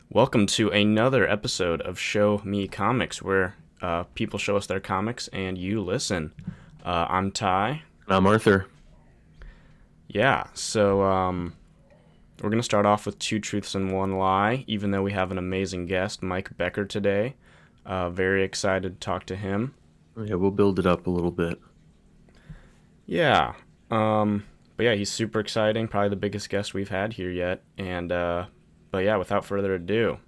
Welcome to another episode of Show Me Comics, where people show us their comics and you listen. I'm Ty. I'm Arthur. Yeah, so we're going to start off with two truths and one lie, even though we have an amazing guest, Mike Becker, today. Very excited to talk to him. Yeah, we'll build it up a little bit. Yeah, but yeah, he's super exciting, probably the biggest guest we've had here yet. And but yeah, without further ado.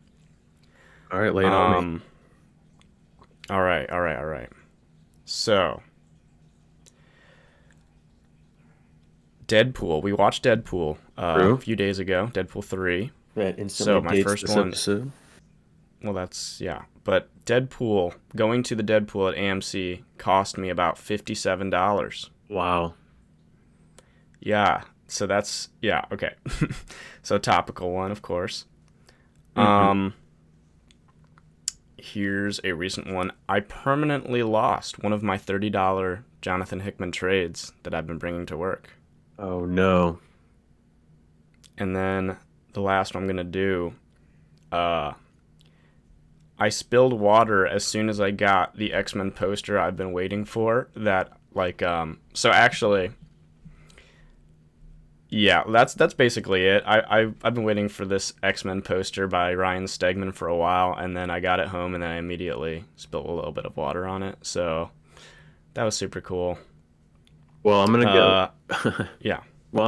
All right, lay it on me. All right. So, Deadpool. We watched Deadpool a few days ago. Deadpool 3. That instantly my dates first this one. episode. Well, that's yeah. But Deadpool, going to the Deadpool at AMC cost me about $57. Wow. Yeah. So that's yeah. Okay. So topical one, of course. Mm-hmm. Here's a recent one. I permanently lost one of my $30 Jonathan Hickman trades that I've been bringing to work. Oh no. And then the last one I'm going to do, I spilled water as soon as I got the X-Men poster I've been waiting for. So actually, yeah, that's basically it. I've been waiting for this X-Men poster by Ryan Stegman for a while, and then I got it home, and then I immediately spilled a little bit of water on it. So that was super cool. Well, I'm gonna go. Yeah, Well,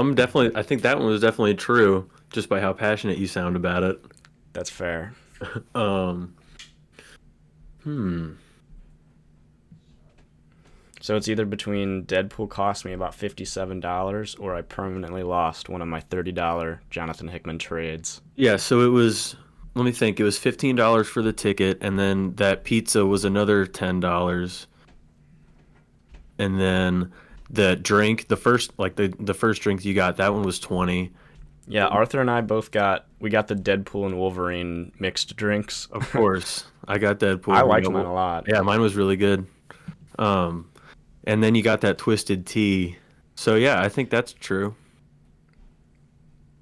I think that one was definitely true, just by how passionate you sound about it. that's fair. Um. Hmm. So it's either between Deadpool cost me about $57 or I permanently lost one of my $30 Jonathan Hickman trades. Yeah. So it was. Let me think. It was $15 for the ticket, and then that pizza was another $10, and then the drink, the first drink you got, that one was 20. Yeah, Arthur and I we got the Deadpool and Wolverine mixed drinks. Of course, I got Deadpool. I liked mine a lot. Yeah, mine was really good. And then you got that twisted tea. So yeah, I think that's true.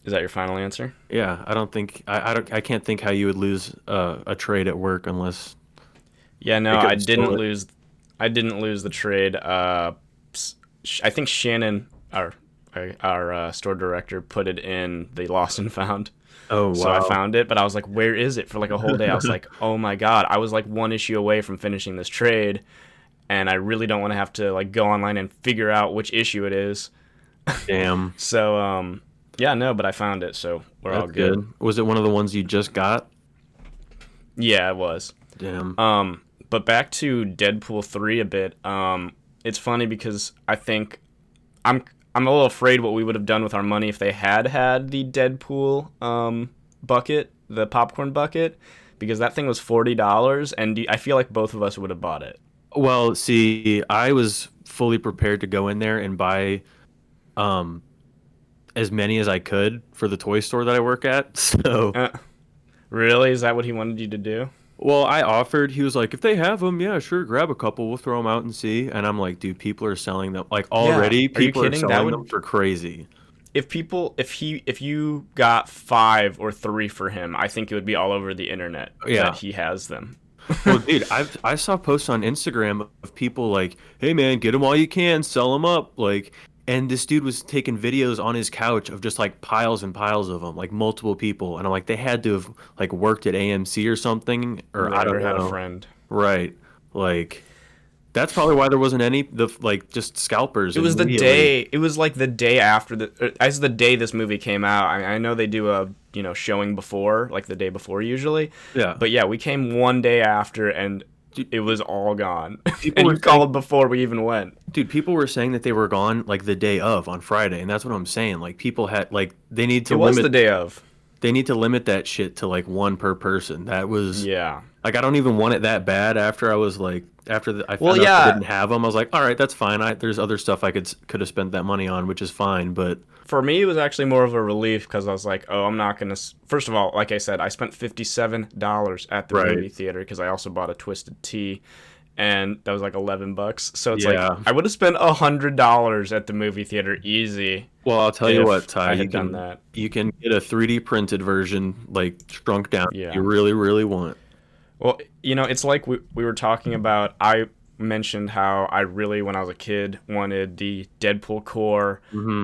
Is that your final answer? Yeah, I can't think how you would lose a trade at work unless Yeah, no, they could I have didn't stole it. lose. I didn't lose the trade. I think Shannon, our store director, put it in the lost and found. Oh So I wow. found it, but I was like, "Where is it?" For like a whole day. I was like, "Oh my god!" I was like one issue away from finishing this trade, and I really don't want to have to like go online and figure out which issue it is. Damn. So yeah, no, but I found it, so we're all That's good. good. Was it one of the ones you just got? Yeah, it was. Damn. But back to Deadpool 3 a bit. It's funny because I think I'm a little afraid what we would have done with our money if they had the Deadpool bucket, the popcorn bucket, because that thing was $40, and I feel like both of us would have bought it. Well, see, I was fully prepared to go in there and buy um as many as I could for the toy store that I work at. So Uh, really? Is that what he wanted you to do? well, I offered. He was like, "If they have them, yeah, sure, grab a couple. We'll throw them out and see." And I'm like, "Dude, people are selling them. Like Yeah. already, Are you people are kidding? That selling them would for crazy." if you got 5 or 3 for him, I think it would be all over the internet Yeah. that he has them. Well, dude, I saw posts on Instagram of people like, "Hey, man, get them while you can, sell them up." Like, and this dude was taking videos on his couch of just like piles and piles of them, like multiple people. And I'm like, they had to have like worked at AMC or something, or I Right, or don't had a know. friend. Right. Like, that's probably why there wasn't any like just scalpers It was the immediately. day. It was like the day after as the day this movie came out. I know they do a showing before, like the day before usually, Yeah. but yeah, we came one day after and Dude, it was all gone. people And were you saying, called before we even went. dude, people were saying that they were gone like the day of on Friday, and that's what I'm saying. Like people had like It was the day of. they need to limit that shit to like one per person. That was Yeah. like I don't even want it that bad. After I was like I Well, found out they yeah. didn't have them, I was like, all right, that's fine. There's other stuff I could have spent that money on, which is fine. But For me, it was actually more of a relief because I was like, oh, I'm not gonna. First of all, like I said, I spent $57 at the right, movie theater because I also bought a twisted tea. and that was like $11. So it's like Yeah. I would have spent $100 at the movie theater easy Well, I'll tell you if what, Ty, I had done that. you can get a 3D printed version, like shrunk down if you Yeah. really, really want. Well, it's like we were talking about. I mentioned how I really, when I was a kid, wanted the Deadpool core, Hmm.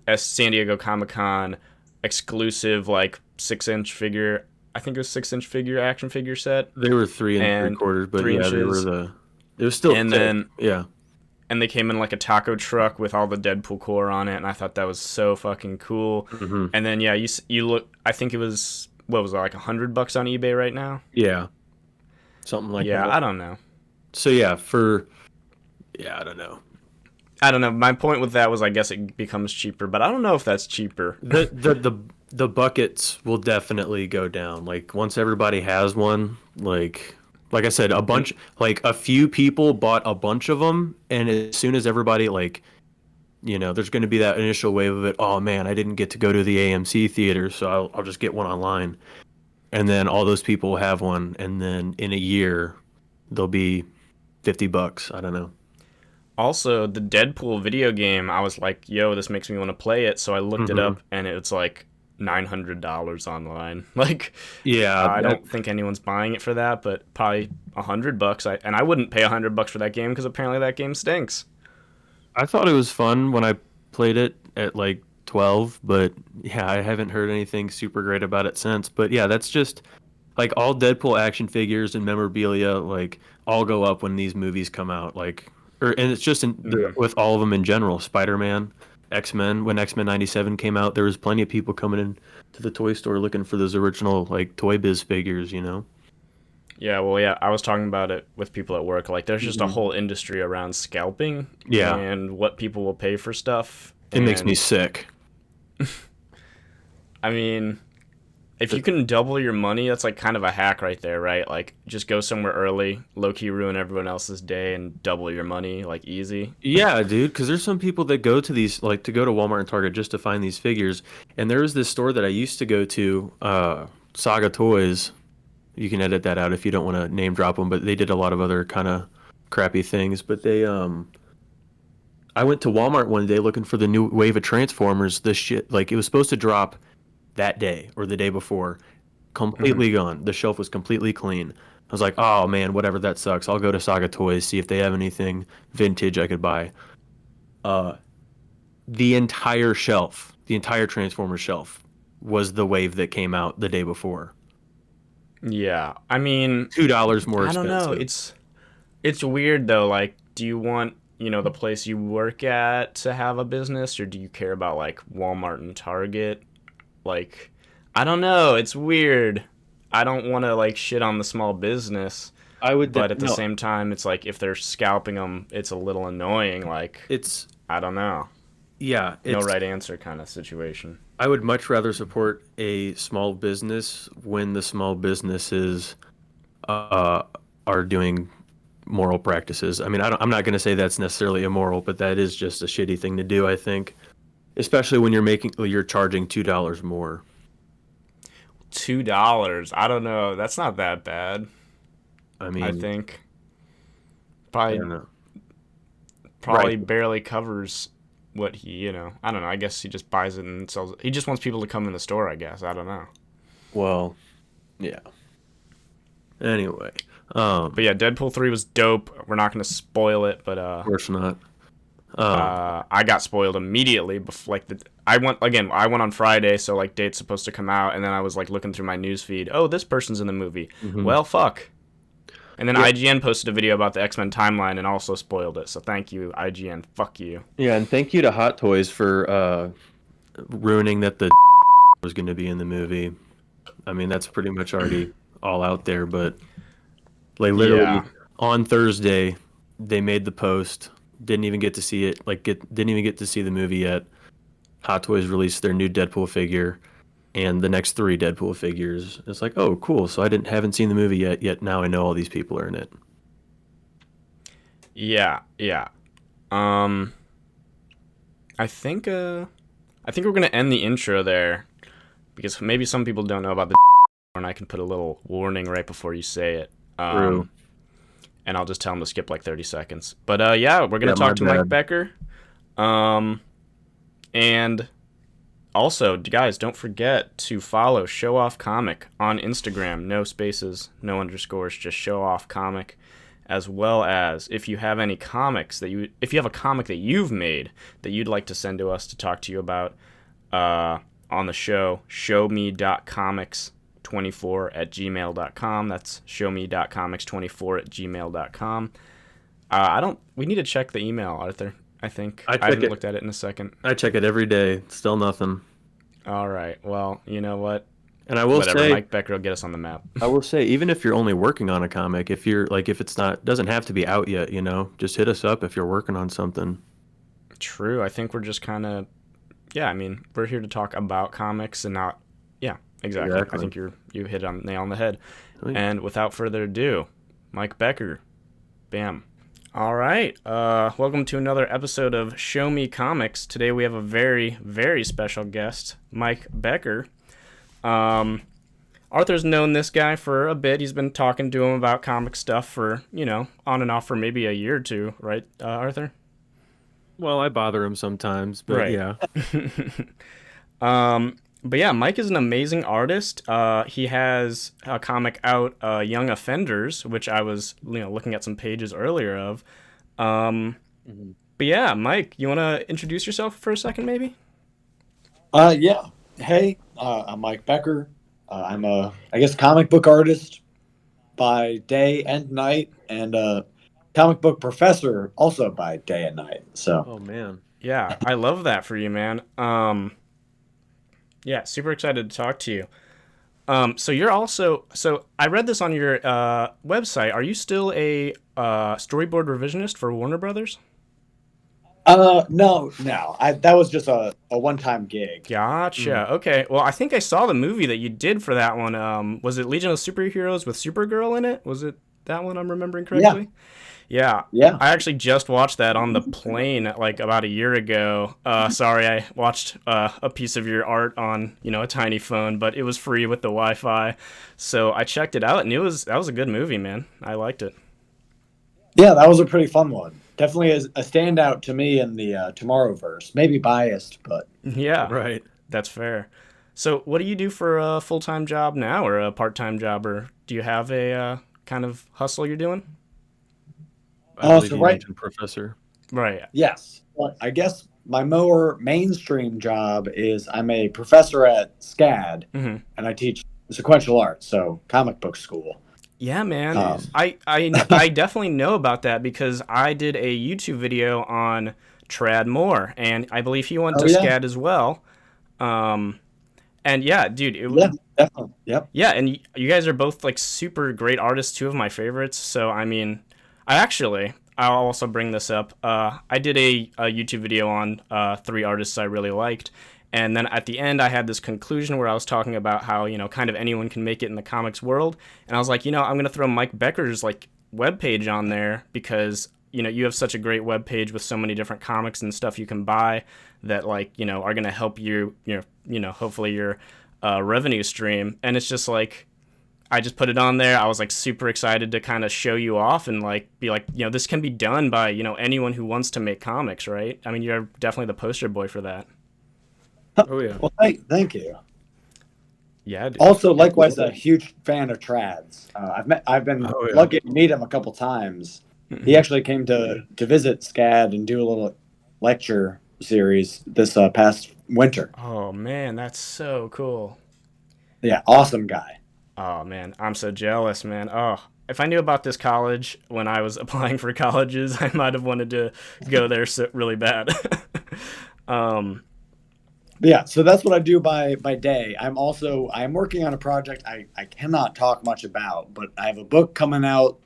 as San Diego Comic-Con exclusive, like 6-inch figure. I think it was 6-inch figure action figure set, They were three and three and quarters, but three yeah, they were inches, it was still and thick. then Yeah. they came in like a taco truck with all the Deadpool core on it, and I thought that was so fucking cool. Hmm. And then yeah, you look. I think it was, what was it, like $100 on eBay right now? Yeah. Something like Yeah, that. I don't know. So yeah, I don't know. I don't know. My point with that was, I guess it becomes cheaper, but I don't know if that's cheaper. The buckets will definitely go down. Like once everybody has one, like I said, And like a few people bought a bunch of them, and as soon as everybody there's going to be that initial wave of it. Oh man, I didn't get to go to the AMC theater, so I'll just get one online. And then all those people will have one, and then in a year, they'll be $50. I don't know. also, the Deadpool video game, I was like, yo, this makes me want to play it. So I looked it Hmm. up, and it's like $900 online. Like, Yeah, I don't think anyone's buying it for that, but probably $100. And I wouldn't pay $100 for that game because apparently that game stinks. I thought it was fun when I played it at like 12, but yeah, I haven't heard anything super great about it since. But yeah, that's just like all Deadpool action figures and memorabilia, like all go up when these movies come out. And it's just Hmm. with all of them in general. Spider-Man, X-Men. When X-Men '97 came out, there was plenty of people coming in to the toy store looking for those original like Toy Biz figures. You know. Yeah, well, yeah, I was talking about it with people at work. Like, there's just a Hmm. whole industry around scalping Yeah, and what people will pay for stuff. it makes me And sick. I mean, if you can double your money, that's like kind of a hack right there, right? Like, just go somewhere early, low key ruin everyone else's day, and double your money, like, easy. Yeah, dude, because there's some people that go to these, like to go to Walmart and Target just to find these figures. And there was this store that I used to go to, Saga Toys. You can edit that out if you don't want to name drop them, but they did a lot of other kind of crappy things. I went to Walmart one day looking for the new wave of Transformers. The shit, like it was supposed to drop that day or the day before, Hmm. completely gone. The shelf was completely clean. I was like, oh man, whatever, that sucks. I'll go to Saga Toys, see if they have anything vintage I could buy. Uh, the entire shelf, the entire Transformers shelf, was the wave that came out the day before. Yeah, I mean, $2 more I don't know. expensive. It's weird though. Like, do you want, the place you work at to have a business, or do you care about like Walmart and Target? Like, I don't know. It's weird. I don't want to like shit on the small business, but at the No, same time, it's like if they're scalping them, it's a little annoying. Like, it's I don't know. yeah, No it's right answer kind of situation. I would much rather support a small business when the small businesses uh are doing moral practices. I mean, I'm not going to say that's necessarily immoral, but that is just a shitty thing to do, I think, especially when you're charging $2 more. $2. I don't know. That's not that bad. I I mean, think I probably don't know. Right. probably barely covers what he, I don't know. I guess he just buys it and sells it. He just wants people to come in the store, I guess. I don't know. Well, yeah. Anyway, But yeah, Deadpool 3 was dope. We're not going to spoil it, but of course not. Um, I got spoiled immediately before, like, I went on Friday, so like date's supposed to come out, and then I was like looking through my news feed. Oh, this person's in the movie. mhm. Well, fuck. And then Yeah, IGN posted a video about the X-Men timeline and also spoiled it. So thank you, IGN. Fuck you. yeah, and thank you to Hot Toys for ruining that the was going to be in the movie. I mean, that's pretty much already all out there, but like literally Yeah. on Thursday, they made the post. Didn't even get to see it. Didn't even get to see the movie yet. Hot Toys released their new Deadpool figure and the next three Deadpool figures. It's like, oh, cool. So I didn't haven't seen the movie yet now I know all these people are in it. Yeah. Yeah. Um, I think we're gonna end the intro there because maybe some people don't know about the and I can put a little warning right before you say it. True. and I'll just tell him to skip like 30 seconds. But yeah, we're gonna Yeah, my talk to Mike bad. Becker. And also, guys, don't forget to follow Show Off Comic on Instagram. No spaces, no underscores, just Show Off Comic. As well as if you have any comics if you have a comic that you've made that you'd like to send to us to talk to you about on the show, showme.comics24@gmail.com. That's showme.comics24@gmail.com. We need to check the email, Arthur. I think I I check haven't it. looked at it in a second. I check it every day. Still nothing. All right. Well, you know what? And I will Whatever. say, Mike Becker will get us on the map. even if you're only working on a comic, if you're like, if it's not, doesn't have to be out yet, you know, just hit us up if you're working on something. True. I think we're just kind of, yeah. I mean, we're here to talk about comics and not, yeah, exactly. I think you hit on nail on the head. Sweet. And without further ado, Mike Becker, bam. All right. Welcome to another episode of Show Me Comics. Today we have a very, very special guest, Mike Becker. Arthur's known this guy for a bit. He's been talking to him about comic stuff for, on and off for maybe a year or two, right, Arthur? Well, I bother him sometimes, but Right. yeah. But yeah, Mike is an amazing artist. He has a comic out, Young Offenders, which I was, looking at some pages earlier of. But yeah, Mike, you want to introduce yourself for a second, maybe? Yeah. Hey, I'm Mike Becker. I'm I guess, comic book artist by day and night, and a comic book professor also by day and night. So. Oh man. Yeah, I love that for you, man. Yeah, super excited to talk to you. So you're also, I read this on your website. Are you still a storyboard revisionist for Warner Brothers? No. That was just a one-time gig. Gotcha. Okay. Well, I think I saw the movie that you did for that one. Was it Legion of Superheroes with Supergirl in it? Was it that one I'm remembering correctly? Yeah. I actually just watched that on the plane like about a year ago. Sorry, I watched a piece of your art on, a tiny phone, but it was free with the Wi-Fi. So I checked it out, and that was a good movie, man. I liked it. Yeah, that was a pretty fun one. Definitely a tomorrow to me in the Tomorrowverse. Maybe biased, but yeah, right. That's fair. So what do you do for a full-time job now, or a part-time job, or do you have a kind of hustle you're doing? Professor. Right. Yes. Well, I guess my more mainstream job is I'm a professor at SCAD, and I teach sequential art, so comic book school. Yeah, man. I definitely know about that because I did a YouTube video on Trad Moore, and I believe he went to SCAD as well. And yeah, dude. Yeah, definitely. Yep. Yeah, and you guys are both like super great artists, two of my favorites. So, I mean, I'll also bring this up. I did a YouTube video on 3 artists I really liked. And then at the end, I had this conclusion where I was talking about how, kind of anyone can make it in the comics world. And I was like, I'm going to throw Mike Becker's like webpage on there because, you have such a great webpage with so many different comics and stuff you can buy that like, are going to help you, hopefully your revenue stream. And it's just like, I just put it on there. I was like super excited to kind of show you off and like be like, this can be done by, anyone who wants to make comics, right? I mean, you're definitely the poster boy for that. Oh yeah. Well, thank you. Yeah. Dude. Also, likewise, a huge fan of Trads. I've been lucky to meet him a couple times. He actually came to visit SCAD and do a little lecture series this past winter. Oh man, that's so cool. Yeah, awesome guy. Oh man, I'm so jealous, man. Oh, if I knew about this college when I was applying for colleges, I might have wanted to go there really bad. Yeah, so that's what I do by day. I'm working on a project I cannot talk much about, but I have a book coming out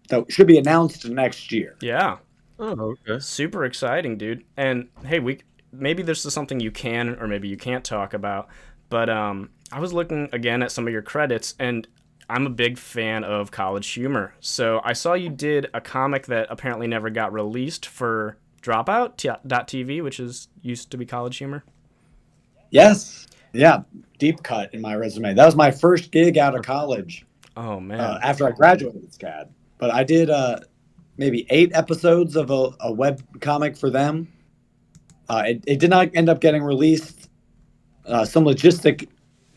that should be announced next year. Yeah. Oh, okay. Super exciting, dude. And hey, maybe this is something you can or maybe you can't talk about, but I was looking again at some of your credits, and I'm a big fan of college humor. So I saw you did a comic that apparently never got released for Dropout.tv, which used to be College Humor. Yes. Yeah. Deep cut in my resume. That was my first gig out of college. Oh, man. After I graduated at SCAD. but I did maybe 8 episodes of a web comic for them. It did not end up getting released. Some logistic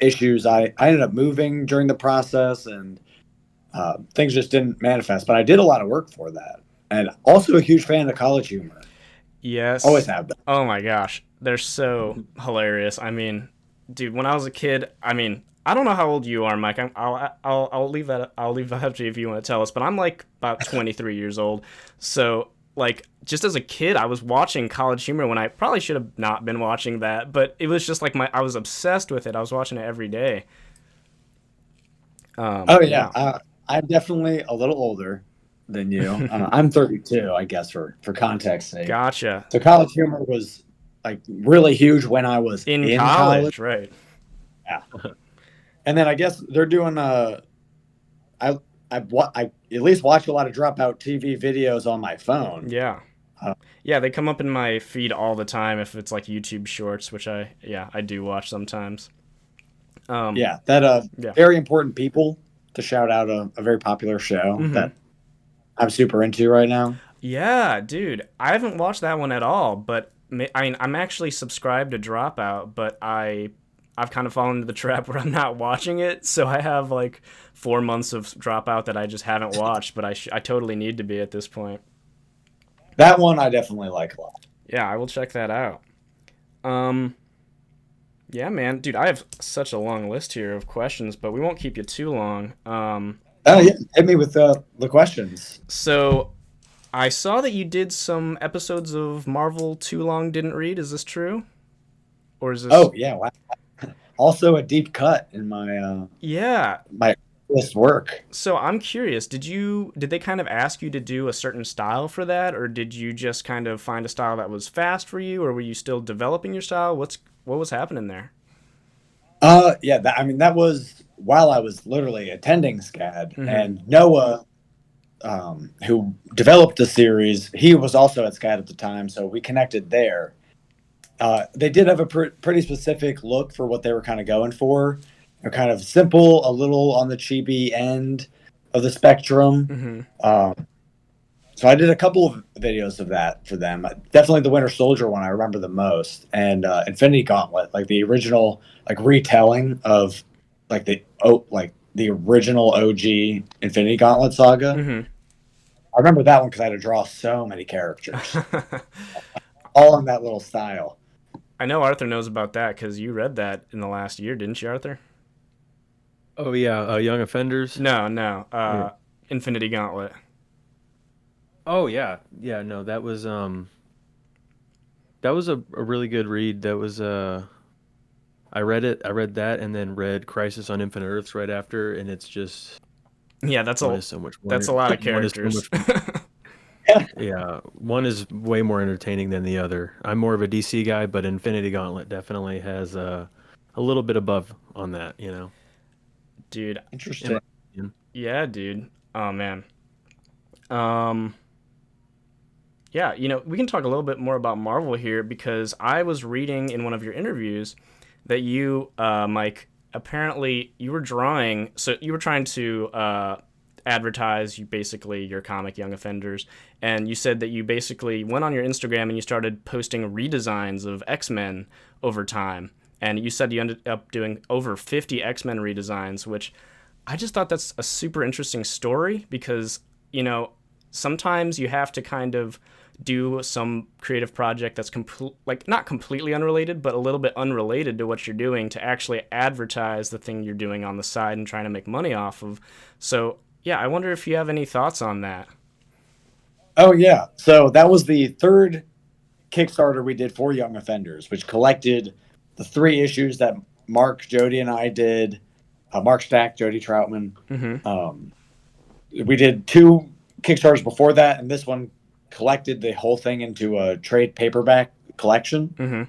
issues. I ended up moving during the process, and things just didn't manifest. But I did a lot of work for that, and also a huge fan of College Humor. Always Yes. have been. Oh my gosh, they're so hilarious. I mean, dude, when I was a kid, I mean, I don't know how old you are, Mike. I'll leave that up to you if you want to tell us. But I'm like about 23 years old, so like just as a kid, I was watching College Humor when I probably should have not been watching that, but it was just like I was obsessed with it. I was watching it every day. Oh yeah, Yeah. I'm definitely a little older than you. I'm 32, I guess for context sake. Gotcha. So College Humor was like really huge when I was In in college. college, right? Yeah. And then I guess they're doing I I at least watch a lot of Dropout TV videos on my phone. Yeah. Uh, Yeah, they come up in my feed all the time if it's like YouTube Shorts, which I do watch sometimes. yeah, that Yeah. very important people to shout out a very popular show Mhm. that I'm super into right now. Yeah, dude, I haven't watched that one at all, but I mean, I'm actually subscribed to Dropout, but I've kind of fallen into the trap where I'm not watching it, so I have like 4 months of Dropout that I just haven't watched, but I totally need to be at this point. That one I definitely like a lot. Yeah, I will check that out. Um, yeah, man, dude, I have such a long list here of questions, but we won't keep you too long. Oh yeah, hit me with the questions. So I saw that you did some episodes of Marvel Too Long Didn't Read. Is this true? Or is this? Oh yeah, wow. Also a deep cut in Yeah. my list work. So I'm curious, did they kind of ask you to do a certain style for that, or did you just kind of find a style that was fast for you, or were you still developing your style? What was happening there? Yeah, I mean that was while I was literally attending SCAD, Mm-hmm. and Noah, who developed the series, he was also at SCAD at the time, so we connected there. They did have a pretty specific look for what they were kind of going for. They're kind of simple, a little on the chibi end of the spectrum. Mm-hmm. So I did a couple of videos of that for them. Definitely the Winter Soldier one I remember the most, and Infinity Gauntlet, like the original, like retelling of like the original OG Infinity Gauntlet saga. Mm-hmm. I remember that one because I had to draw so many characters, all in that little style. I know Arthur knows about that because you read that in the last year, didn't you, Arthur? Oh yeah, Young Offenders. No. Yeah. Infinity Gauntlet. Oh yeah, yeah. No, that was a really good read. That was I read it. I read that, and then read Crisis on Infinite Earths right after, and it's just Yeah, one is so much more. that's a lot of One is so characters. much. Yeah, one is way more entertaining than the other. I'm more of a DC guy, but Infinity Gauntlet definitely has a little bit above on that. You know. Dude, In Interesting. my opinion. yeah, dude. Oh man. Um yeah, we can talk a little bit more about Marvel here because I was reading in one of your interviews that you, Mike, apparently you were drawing, so you were trying to advertise basically your comic Young Offenders, and you said that you basically went on your Instagram and you started posting redesigns of X-Men over time, and you said you ended up doing over 50 X-Men redesigns, which I just thought that's a super interesting story because, sometimes you have to kind of do some creative project that's not completely unrelated, but a little bit unrelated to what you're doing to actually advertise the thing you're doing on the side and trying to make money off of. So, yeah, I wonder if you have any thoughts on that. Oh yeah. So that was the third Kickstarter we did for Young Offenders, which collected the 3 issues that Mark, Jody, and I did. Mark Stack, Jody Troutman. Mm-hmm. We did 2 Kickstarters before that, and this one collected the whole thing into a trade paperback collection. Mm-hmm.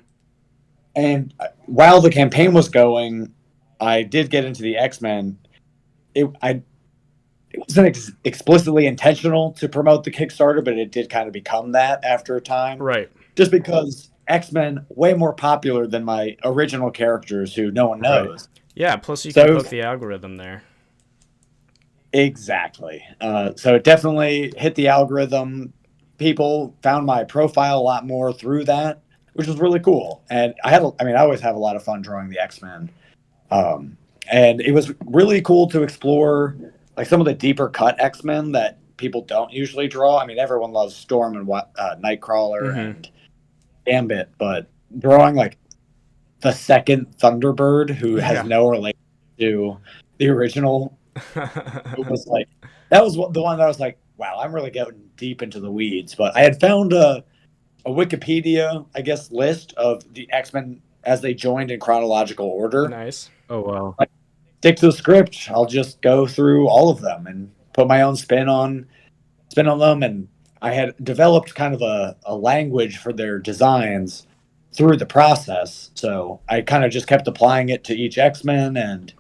And while the campaign was going, I did get into the X-Men. It wasn't explicitly intentional to promote the Kickstarter, but it did kind of become that after a time. Right. Just because X-Men way more popular than my original characters who no one knows. Yeah, plus you So can it poke was- the algorithm there. Exactly. So it definitely hit the algorithm. People found my profile a lot more through that, which was really cool. And I always have a lot of fun drawing the X-Men. Um, and it was really cool to explore like some of the deeper cut X-Men that people don't usually draw. I mean, everyone loves Storm and Nightcrawler Mm-hmm. and Gambit, but drawing like the second Thunderbird who has Yeah. no relation to the original, it was like that was the one that I was like, wow, I'm really getting deep into the weeds. But I had found a Wikipedia, I guess, list of the X-Men as they joined in chronological order. Nice. Oh wow. Like, stick to the script. I'll just go through all of them and put my own spin on them. And I had developed kind of a language for their designs through the process. So I kind of just kept applying it to each X-Men and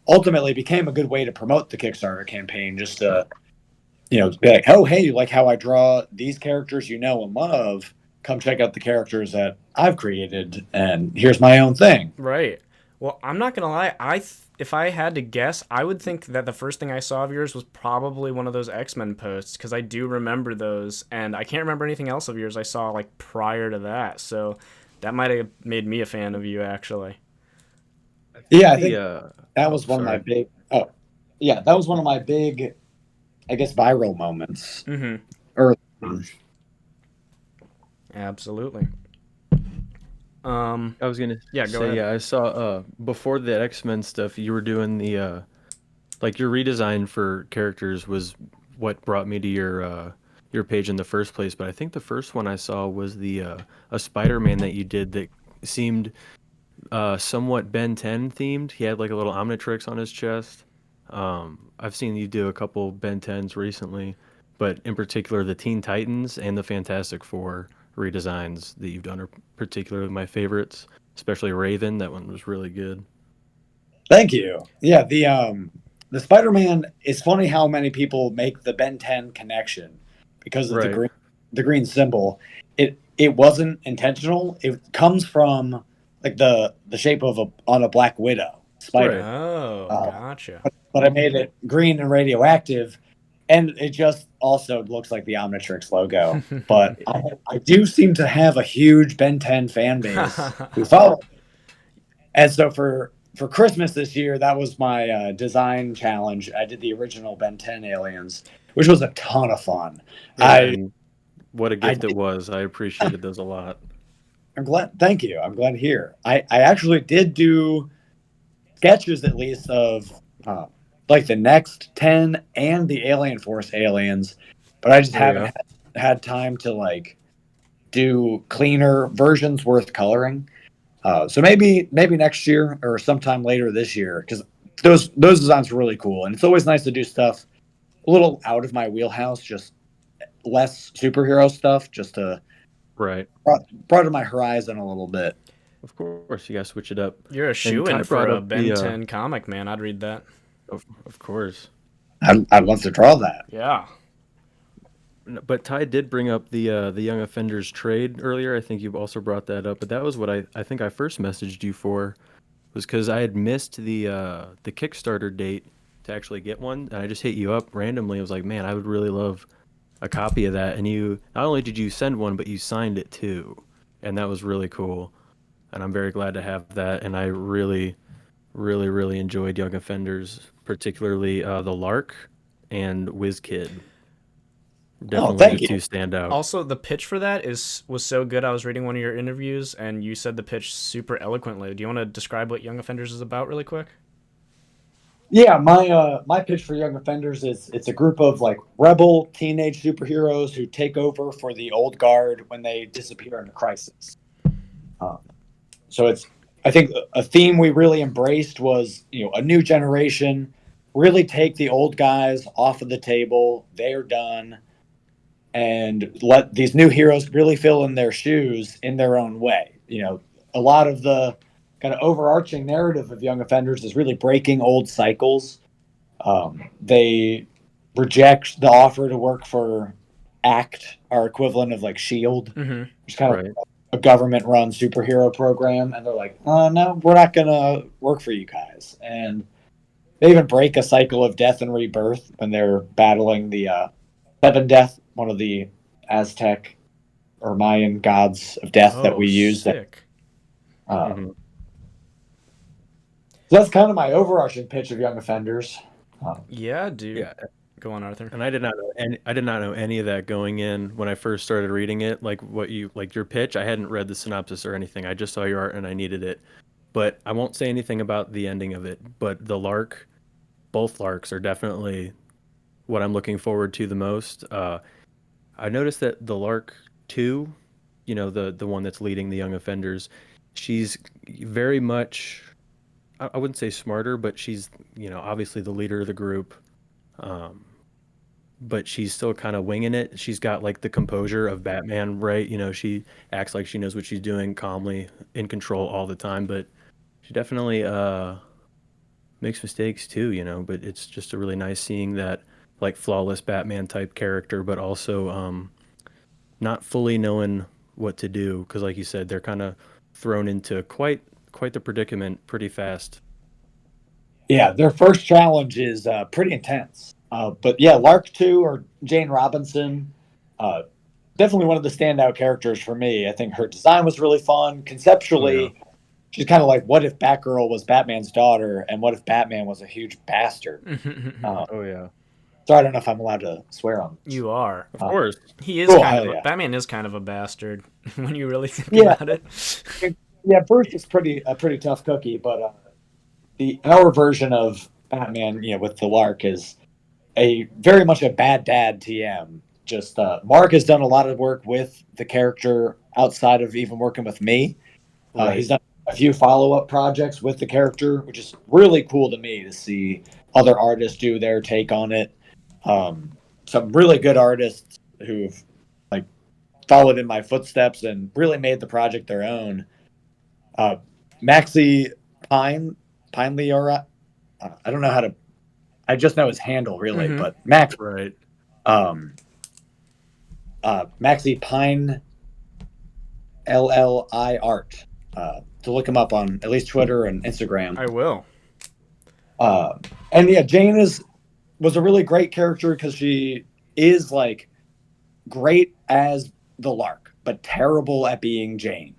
ultimately became a good way to promote the Kickstarter campaign. Just to, be like, oh, hey, you like how I draw these characters you know and love? Come check out the characters that I've created, and here's my own thing. Right. Well, I'm not gonna lie. If I had to guess, I would think that the first thing I saw of yours was probably one of those X-Men posts because I do remember those, and I can't remember anything else of yours I saw like prior to that. So that might have made me a fan of you, actually. Yeah, I The think that oh was one of my sorry. big. Oh, yeah, that was one of my big, I guess, viral moments. Mm-hmm. Early. Absolutely. I was gonna Yeah. Go say, ahead. yeah, I saw before the X-Men stuff, you were doing the like your redesign for characters was what brought me to your page in the first place. But I think the first one I saw was the a Spider-Man that you did that seemed somewhat Ben 10 themed. He had like a little Omnitrix on his chest. I've seen you do a couple Ben 10s recently, but in particular the Teen Titans and the Fantastic Four redesigns that you've done are particularly my favorites, especially Raven. That one was really good. Thank you. Yeah, the Spider-Man. It's funny how many people make the Ben 10 connection because of Right. the green symbol. It wasn't intentional. It comes from like the shape of a Black Widow Right. spider. Oh, Uh, gotcha. but I made it green and radioactive, and it just also looks like the Omnitrix logo. But I do seem to have a huge Ben 10 fan base who follow. And so for Christmas this year, that was my design challenge. I did the original Ben 10 aliens, which was a ton of fun. Yeah, I and what a I gift it did, was. I appreciated those a lot. I'm glad. Thank you. I'm glad to hear. I actually did do sketches at least of uh, like the next 10 and the Alien Force aliens, but I just There you haven't go. had time to like do cleaner versions worth coloring. So maybe next year or sometime later this year because those designs were really cool, and it's always nice to do stuff a little out of my wheelhouse, just less superhero stuff, just to Right. broaden my horizon a little bit. Of course, you gotta switch it up. You're a And shoe-in Ty for brought a up the Ben 10 comic, man. I'd read that. of course. I'd love to draw that. Yeah. But Ty did bring up the Young Offenders trade earlier. I think you've also brought that up. But that was what I think I first messaged you for was because I had missed the Kickstarter date to actually get one, and I just hit you up randomly. I was like, man, I would really love a copy of that. And you not only did you send one, but you signed it too, and that was really cool. And I'm very glad to have that. And I really, really, really enjoyed Young Offenders, particularly the Lark and WizKid. Oh, Definitely the thank two you. stand out. Also, the pitch for that was so good. I was reading one of your interviews, and you said the pitch super eloquently. Do you want to describe what Young Offenders is about, really quick? Yeah, my pitch for Young Offenders is it's a group of like rebel teenage superheroes who take over for the old guard when they disappear in a crisis. Um, so it's I think a theme we really embraced was a new generation really take the old guys off of the table. They're done, and let these new heroes really fill in their shoes in their own way. A lot of the kind of overarching narrative of Young Offenders is really breaking old cycles. They reject the offer to work for ACT, our equivalent of like Shield, Mm-hmm. which is kind of Right. a government-run superhero program, and they're like, "No, we're not gonna work for you guys." And they even break a cycle of death and rebirth when they're battling the Seven Death, one of the Aztec or Mayan gods of death that Oh, we use. sick. Mhm. So that's kind of my overarching pitch of Young Offenders. Yeah, dude. Yeah, Go on, Arthur. and I did not know any of that going in when I first started reading it. Like your pitch, I hadn't read the synopsis or anything. I just saw your art and I needed it. But I won't say anything about the ending of it. But the Lark, both Larks are definitely what I'm looking forward to the most. I noticed that the Lark 2, the one that's leading the young offenders, she's very much, I wouldn't say smarter, but she's, obviously the leader of the group. Um, but she's still kind of winging it. She's got like the composure of Batman, right? She acts like she knows what she's doing, calmly in control all the time, but she definitely makes mistakes too, but it's just a really nice seeing that like flawless Batman type character, but also not fully knowing what to do because, like you said, they're kind of thrown into quite the predicament pretty fast. Yeah, their first challenge is pretty intense. But yeah, Lark 2 or Jane Robinson, uh, definitely one of the standout characters for me. I think her design was really fun. Oh yeah. Conceptually, she's kind of like, what if Batgirl was Batman's daughter, and what if Batman was a huge bastard? Oh yeah. So I don't know if I'm allowed to swear on this. You are. Of course. He is Cool, kind hell of yeah. Batman is kind of a bastard when you really think Yeah, about it. yeah. Bruce is a pretty tough cookie, but our version of Batman, with the Lark is a very much a bad dad TM. Just Mark has done a lot of work with the character outside of even working with me. Right. He's done a few follow-up projects with the character, which is really cool to me to see other artists do their take on it. Some really good artists who've like followed in my footsteps and really made the project their own. Maxi Pineley, or I don't know how to. I just know his handle really, Mhm. but Max Right. Maxi Pine LLI Art. To look him up on at least Twitter and Instagram. I will. And yeah, Jane was a really great character because she is like great as the Lark, but terrible at being Jane.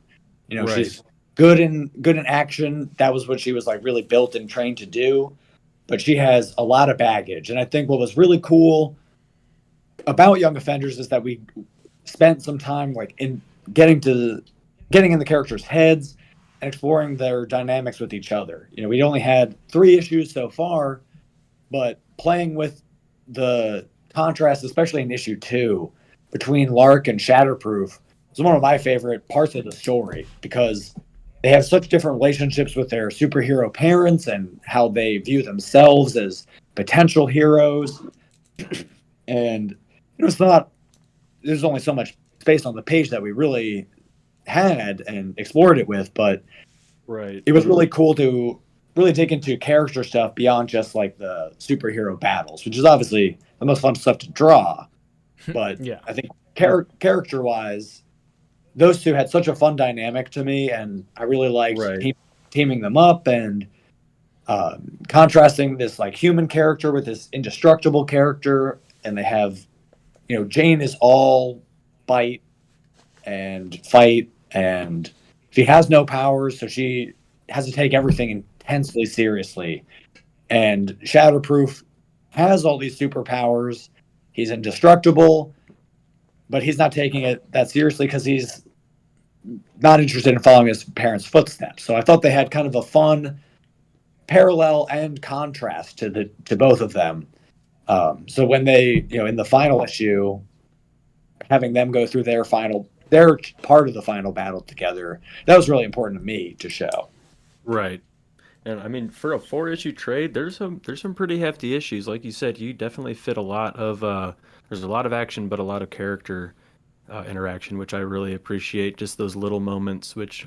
Right. She's good in action. That was what she was like really built and trained to do. But she has a lot of baggage. And I think what was really cool about Young Offenders is that we spent some time like in getting in the characters' heads and exploring their dynamics with each other. We only had 3 issues so far, but playing with the contrast, especially in issue 2, between Lark and Shatterproof, was one of my favorite parts of the story because they have such different relationships with their superhero parents and how they view themselves as potential heroes. And it's not, there's only so much space on the page that we really had and explored it with, but Right. it was really cool to really dig into character stuff beyond just like the superhero battles, which is obviously the most fun stuff to draw. But Yeah. I think character wise, those two had such a fun dynamic to me, and I really liked Right. teaming them up and contrasting this like human character with this indestructible character. And they have, Jane is all bite and fight, and she has no powers, so she has to take everything intensely seriously. And Shatterproof has all these superpowers. He's indestructible, but he's not taking it that seriously because he's not interested in following his parents' footsteps. So I thought they had kind of a fun parallel and contrast to both of them. So when they, in the final issue, having them go through their part of the final battle together, that was really important to me to show. Right. And I mean, for a 4 issue trade, there's some pretty hefty issues. Like you said, you definitely fit a lot of there's a lot of action, but a lot of character interaction, which I really appreciate. Just those little moments, which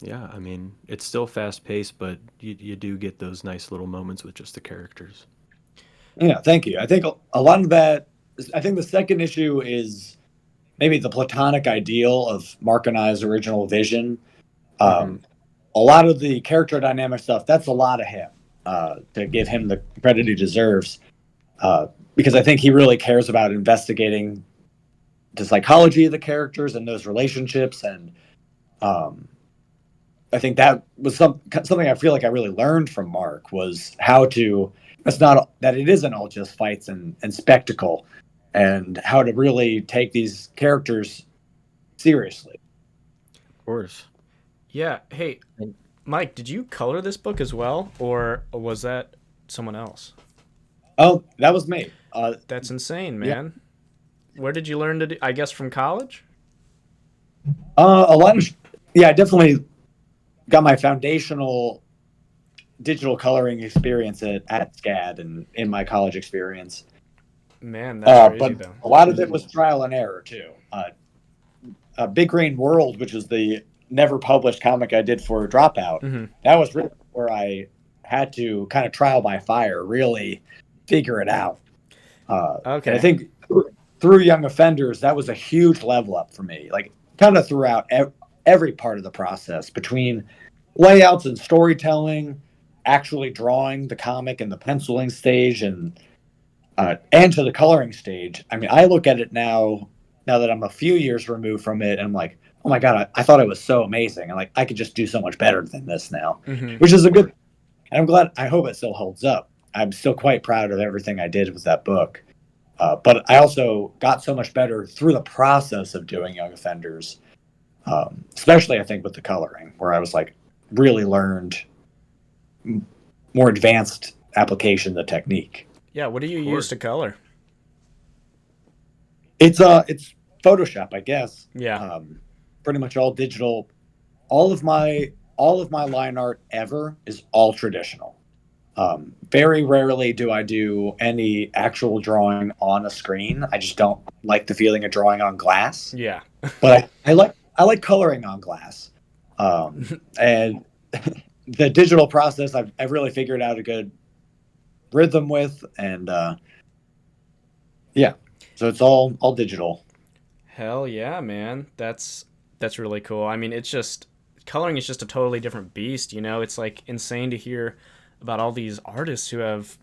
yeah, I mean, it's still fast paced, but you do get those nice little moments with just the characters. Yeah, thank you. I think a lot of that. I think the second issue is maybe the platonic ideal of Mark and I's original vision. Hmm. A lot of the character dynamic stuff, that's a lot of him. to give him the credit he deserves, because I think he really cares about investigating the psychology of the characters and those relationships. And I think that was something I feel like I really learned from Mark, was how to, it's not that it isn't all just fights and spectacle, and how to really take these characters seriously. Of course. Yeah. Hey, Mike, did you color this book as well, or was that someone else? Oh, that was me. That's insane, Yeah. man. Where did you learn to do? I guess from college? A lot of, yeah, I definitely got my foundational digital coloring experience at SCAD and in my college experience. Man, that's crazy, But though. a lot of it was trial and error too. Big Green World, which is the never published comic I did for Dropout, Mm-hmm. that was really where I had to kind of trial by fire, really figure it out. Okay. And I think through Young Offenders, that was a huge level up for me. Like, kind of throughout every part of the process, between layouts and storytelling, actually drawing the comic and the penciling stage, and to the coloring stage. I mean, I look at it now that I'm a few years removed from it, and I'm like, oh my god, I thought it was so amazing, and like I could just do so much better than this now, Mm-hmm. which is a good. And I'm glad. I hope it still holds up. I'm still quite proud of everything I did with that book. But I also got so much better through the process of doing Young Offenders, especially I think with the coloring, where I was like really learned more advanced application of the technique. Yeah, what do you Of use course. to color? It's Photoshop, I guess. Yeah. Pretty much all digital. All of my line art ever is all traditional. Very rarely do I do any actual drawing on a screen. I just don't like the feeling of drawing on glass. Yeah. But I like coloring on glass. And the digital process I've really figured out a good rhythm with, and yeah, so it's all digital. Hell yeah, man. That's really cool. I mean, it's just coloring is just a totally different beast, you know? It's like insane to hear about all these artists who have,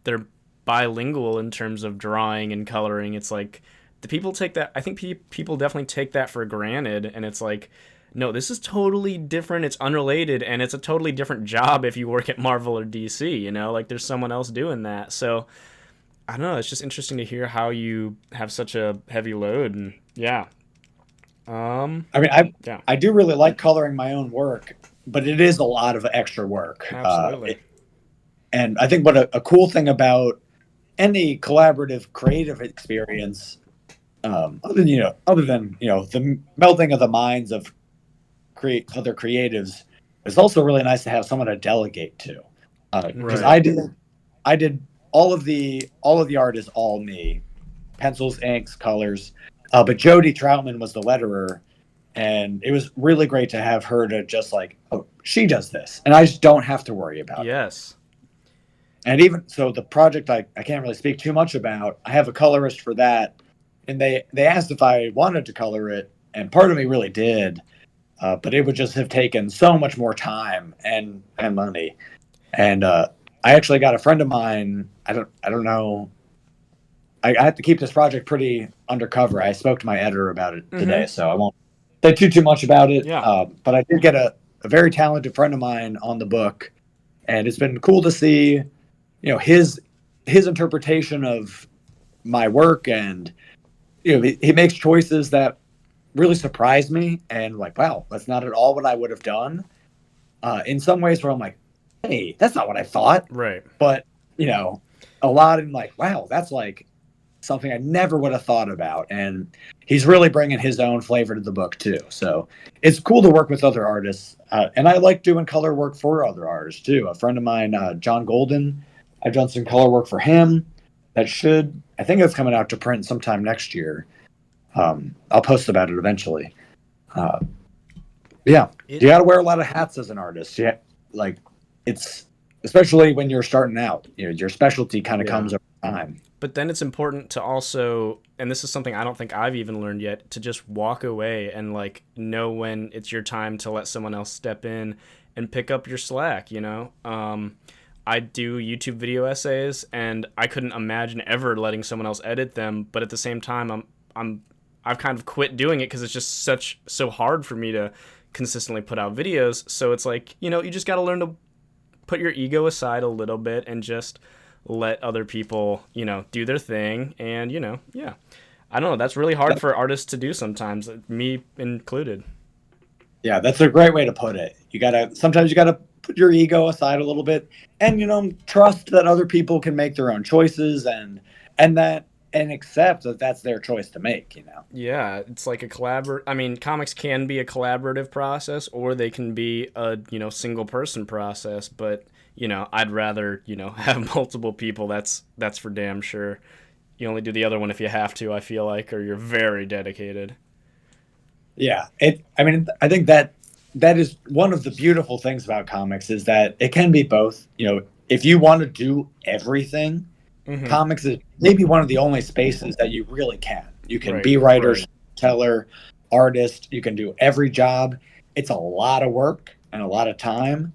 they're bilingual in terms of drawing and coloring. It's like the people take that, I think people definitely take that for granted, and it's like, no, this is totally different. It's unrelated, and it's a totally different job if you work at Marvel or DC, like there's someone else doing that. So I don't know. It's just interesting to hear how you have such a heavy load, and yeah. I mean, I Yeah, I do really like coloring my own work, but it is a lot of extra work. absolutely. And I think what a cool thing about any collaborative creative experience, other than the melding of the minds of create other creatives, it's also really nice to have someone to delegate to. Because Right. I did all of the art is all me, pencils, inks, colors. But Jody Troutman was the letterer, and it was really great to have her to just like, oh, she does this, and I just don't have to worry about it. Yes. And even so, the project I can't really speak too much about. I have a colorist for that, and they asked if I wanted to color it, and part of me really did, but it would just have taken so much more time and money. And I actually got a friend of mine. I don't know. I have to keep this project pretty undercover. I spoke to my editor about it today, so I won't say too much about it. Yeah. But I did get a very talented friend of mine on the book, and it's been cool to see, his interpretation of my work, and he makes choices that really surprise me, and like, wow, that's not at all what I would have done. In some ways, where I'm like, hey, that's not what I thought, Right. but a lot in like, wow, that's like something I never would have thought about. And he's really bringing his own flavor to the book too. So it's cool to work with other artists. And I like doing color work for other artists too. A friend of mine, John Golden, I've done some color work for him. I think it's coming out to print sometime next year. I'll post about it eventually. Yeah. You got to wear a lot of hats as an artist. Yeah. Like, it's, especially when you're starting out, your specialty kind of comes over time. But then it's important to also, and this is something I don't think I've even learned yet, to just walk away and like know when it's your time to let someone else step in and pick up your slack. I do YouTube video essays, and I couldn't imagine ever letting someone else edit them. But at the same time, I've kind of quit doing it because it's just so hard for me to consistently put out videos. So it's like, you just got to learn to put your ego aside a little bit and just let other people, do their thing. And, yeah. I don't know. That's really hard for artists to do sometimes, me included. Yeah, that's a great way to put it. Sometimes you gotta put your ego aside a little bit, and trust that other people can make their own choices, and accept that that's their choice to make. Yeah, it's like comics can be a collaborative process, or they can be a single person process. But I'd rather have multiple people. That's for damn sure. You only do the other one if you have to, I feel like, or you're very dedicated. Yeah, I think that is one of the beautiful things about comics is that it can be both. If you want to do everything, comics is maybe one of the only spaces that you really can. You can be writer, teller, artist. You can do every job. It's a lot of work and a lot of time.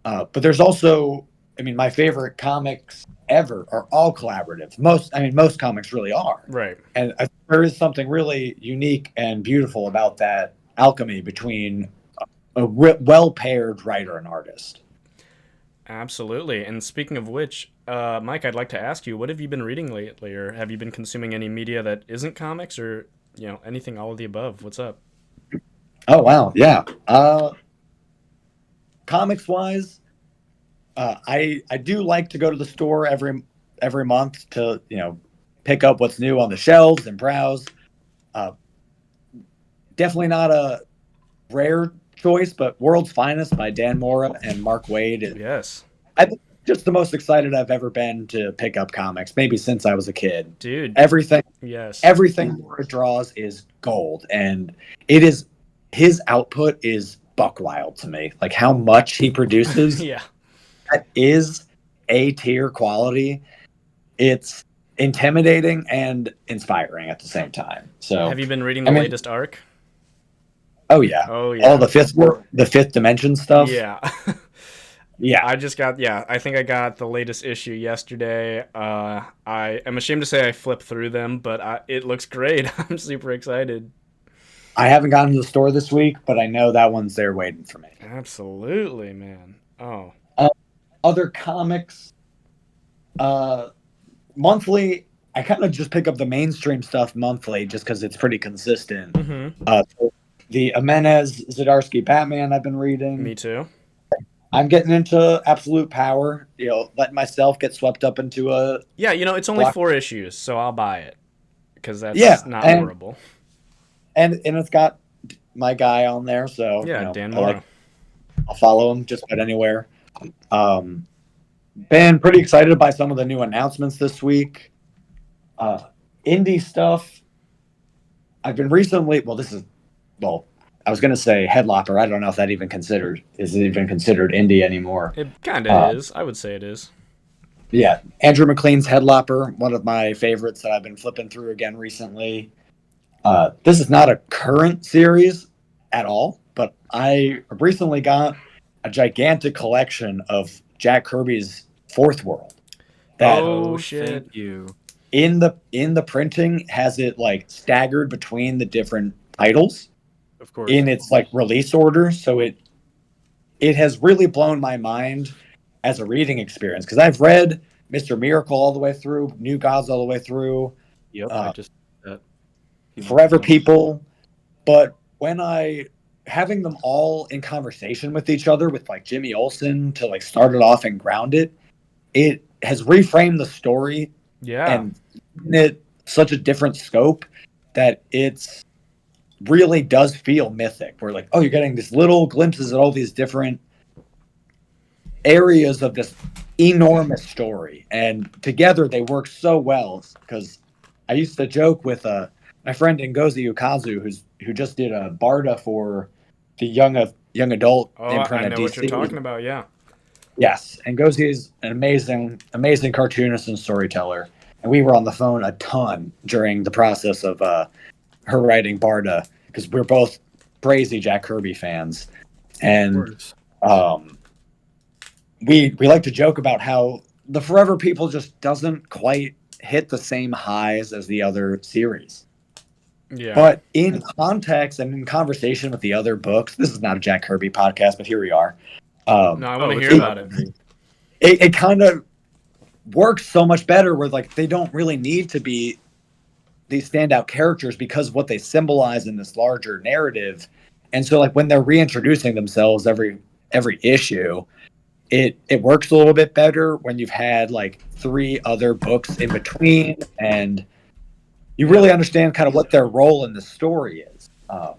But there's also, my favorite comics ever are all collaborative. Most comics really are. Right. And there is something really unique and beautiful about that alchemy between a well-paired writer and artist. Absolutely. And speaking of which, Mike, I'd like to ask you, what have you been reading lately, or have you been consuming any media that isn't comics, or anything, all of the above? What's up? Oh wow, yeah. Comics wise, I do like to go to the store every month to pick up what's new on the shelves and browse. Definitely not a rare choice, but World's Finest by Dan Mora and Mark Waid. Yes. I think just the most excited I've ever been to pick up comics, maybe since I was a kid. Dude. Everything Mora draws is gold, and his output is buck wild to me. Like how much he produces. Yeah. That is A-tier quality. It's intimidating and inspiring at the same time. So have you been reading the latest arc? Oh yeah. All the fifth dimension stuff. Yeah. Yeah. I think I got the latest issue yesterday. I am ashamed to say I flipped through them, but it looks great. I'm super excited. I haven't gotten to the store this week, but I know that one's there waiting for me. Absolutely, man. Oh. Other comics, monthly, I kind of just pick up the mainstream stuff monthly just because it's pretty consistent. So the Jimenez Zdarsky Batman I've been reading. Me too. I'm getting into Absolute Power, letting myself get swept up into a... Yeah, it's only 4 issues, so I'll buy it because that's not horrible. And it's got my guy on there, so... Yeah, Dan Mora. I'll follow him just about anywhere. Been pretty excited by some of the new announcements this week. Indie stuff. I've been recently. I was going to say Headlopper. I don't know if that is even considered indie anymore. It kind of is. I would say it is. Yeah, Andrew McLean's Headlopper, one of my favorites that I've been flipping through again recently. This is not a current series at all, but I recently got a gigantic collection of Jack Kirby's Fourth World. Shit! Thank you. In the printing has it like staggered between the different titles, of course, in its like release order. So it has really blown my mind as a reading experience because I've read Mr. Miracle all the way through, New Gods all the way through. Yep, I just Forever People, but when having them all in conversation with each other with like Jimmy Olsen to like start it off and ground it has reframed the story and given it such a different scope that it's really does feel mythic. We're like, oh, you're getting these little glimpses of all these different areas of this enormous story, and together they work so well. Because I used to joke with my friend Ngozi Ukazu, who just did a BARDA for the young adult imprint I know at DC. What you're talking about. Yeah. Yes, and Ngozi is an amazing cartoonist and storyteller, and we were on the phone a ton during the process of her writing BARDA because we're both crazy Jack Kirby fans, and we like to joke about how the Forever People just doesn't quite hit the same highs as the other series. Yeah. But in context and in conversation with the other books, this is not a Jack Kirby podcast, but here we are. No, I want to hear about it. It kind of works so much better where like they don't really need to be these standout characters because of what they symbolize in this larger narrative. And so like when they're reintroducing themselves every issue, it works a little bit better when you've had like 3 other books in between and you really understand kind of what their role in the story is. So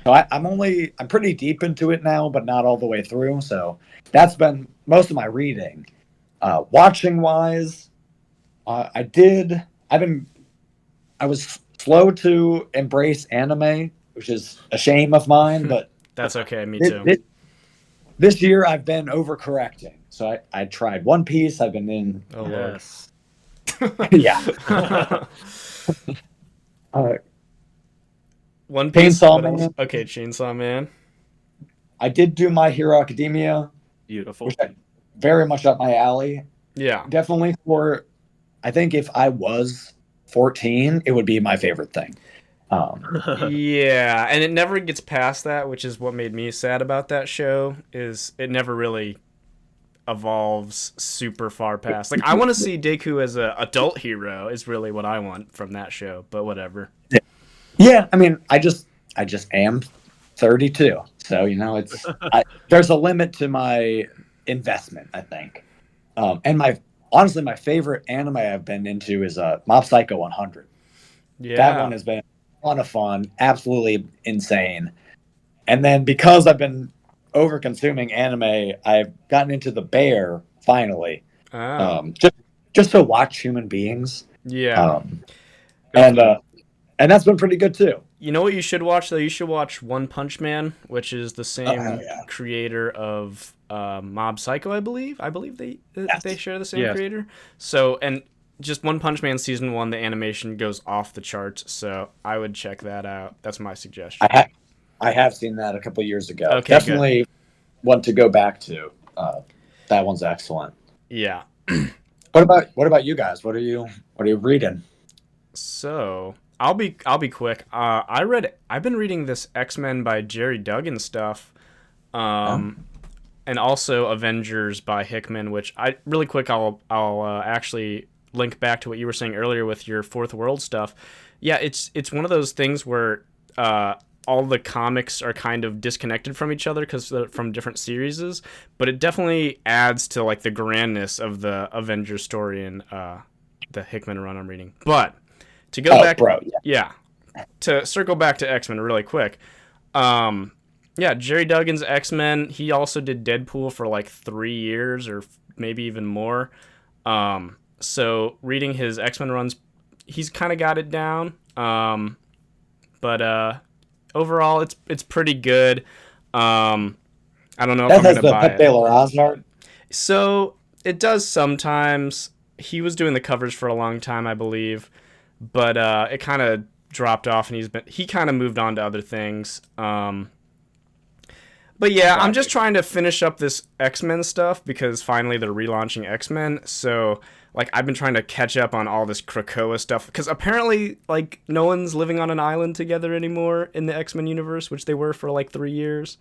I'm pretty deep into it now, but not all the way through. So that's been most of my reading. Watching wise, I was slow to embrace anime, which is a shame of mine, but that's okay. Me too. This year I've been overcorrecting. So I tried One Piece. I've been in. Oh, Yes. Yeah. One Piece. Chainsaw Man. Okay, Chainsaw Man. I did do My Hero Academia, Beautiful. which I very much up my alley. Yeah. Definitely I think if I was 14, it would be my favorite thing. Yeah, and it never gets past that, which is what made me sad about that show, is it never really evolves super far past. Like, I want to see Deku as an adult hero is really what I want from that show, but whatever. Yeah, I mean, I just am 32, so it's there's a limit to my investment, I think. And honestly, my favorite anime I've been into is Mob Psycho 100. Yeah, that one has been a ton of fun, absolutely insane. And then because I've been over consuming anime, I've gotten into The Bear finally. Oh. Just to watch human beings. Yeah. And that's been pretty good too. You know what you should watch though? You should watch One Punch Man, which is the same yeah. creator of Mob Psycho, I believe. I believe they share the same Yes. creator. So, and just One Punch Man season 1, the animation goes off the charts. So I would check that out. That's my suggestion. I have seen that a couple years ago. Okay, definitely want to go back to. That one's excellent. Yeah. What about you guys? What are you reading? So I'll be quick. I've been reading this X-Men by Jerry Duggan stuff, and also Avengers by Hickman. Which I'll actually link back to what you were saying earlier with your Fourth World stuff. Yeah, it's one of those things where all the comics are kind of disconnected from each other because they're from different series, but it definitely adds to like the grandness of the Avengers story in the Hickman run I'm reading. But to go back, to circle back to X-Men really quick, Jerry Duggan's X-Men. He also did Deadpool for like 3 years or maybe even more. So reading his X-Men runs, he's kind of got it down. But overall, it's pretty good. I don't know if I'm gonna buy it. Pepe Larraz art. So it does sometimes. He was doing the covers for a long time, I believe, but it kind of dropped off, and he kind of moved on to other things. But yeah, I'm just trying to finish up this X-Men stuff because finally they're relaunching X-Men. So like I've been trying to catch up on all this Krakoa stuff because apparently like no one's living on an island together anymore in the X-Men universe, which they were for like 3 years.